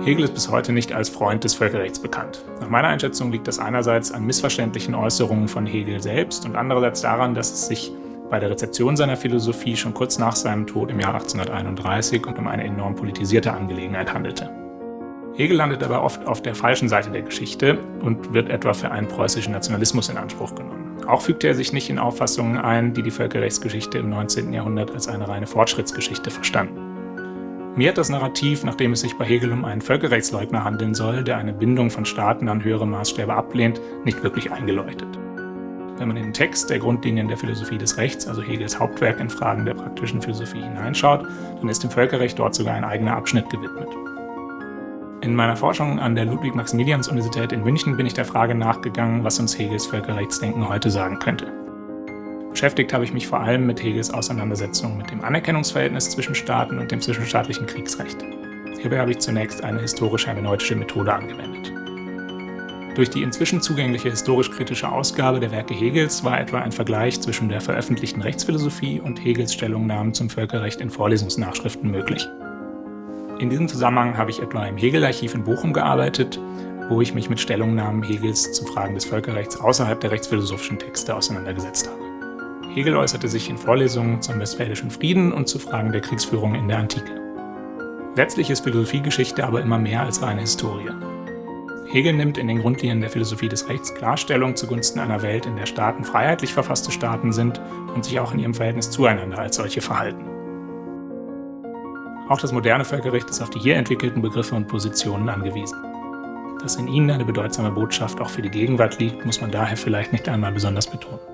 Hegel ist bis heute nicht als Freund des Völkerrechts bekannt. Nach meiner Einschätzung liegt das einerseits an missverständlichen Äußerungen von Hegel selbst und andererseits daran, dass es sich bei der Rezeption seiner Philosophie schon kurz nach seinem Tod im Jahr 1831 um eine enorm politisierte Angelegenheit handelte. Hegel landet dabei oft auf der falschen Seite der Geschichte und wird etwa für einen preußischen Nationalismus in Anspruch genommen. Auch fügte er sich nicht in Auffassungen ein, die die Völkerrechtsgeschichte im 19. Jahrhundert als eine reine Fortschrittsgeschichte verstanden. Mir hat das Narrativ, nachdem es sich bei Hegel um einen Völkerrechtsleugner handeln soll, der eine Bindung von Staaten an höhere Maßstäbe ablehnt, nicht wirklich eingeleuchtet. Wenn man in den Text der Grundlinien der Philosophie des Rechts, also Hegels Hauptwerk in Fragen der praktischen Philosophie, hineinschaut, dann ist dem Völkerrecht dort sogar ein eigener Abschnitt gewidmet. In meiner Forschung an der Ludwig-Maximilians-Universität in München bin ich der Frage nachgegangen, was uns Hegels Völkerrechtsdenken heute sagen könnte. Beschäftigt habe ich mich vor allem mit Hegels Auseinandersetzung mit dem Anerkennungsverhältnis zwischen Staaten und dem zwischenstaatlichen Kriegsrecht. Hierbei habe ich zunächst eine historisch-hermeneutische Methode angewendet. Durch die inzwischen zugängliche historisch-kritische Ausgabe der Werke Hegels war etwa ein Vergleich zwischen der veröffentlichten Rechtsphilosophie und Hegels Stellungnahmen zum Völkerrecht in Vorlesungsnachschriften möglich. In diesem Zusammenhang habe ich etwa im Hegel-Archiv in Bochum gearbeitet, wo ich mich mit Stellungnahmen Hegels zu Fragen des Völkerrechts außerhalb der rechtsphilosophischen Texte auseinandergesetzt habe. Hegel äußerte sich in Vorlesungen zum Westfälischen Frieden und zu Fragen der Kriegsführung in der Antike. Letztlich ist Philosophiegeschichte aber immer mehr als reine Historie. Hegel nimmt in den Grundlinien der Philosophie des Rechts Klarstellung zugunsten einer Welt, in der Staaten freiheitlich verfasste Staaten sind und sich auch in ihrem Verhältnis zueinander als solche verhalten. Auch das moderne Völkerrecht ist auf die hier entwickelten Begriffe und Positionen angewiesen. Dass in ihnen eine bedeutsame Botschaft auch für die Gegenwart liegt, muss man daher vielleicht nicht einmal besonders betonen.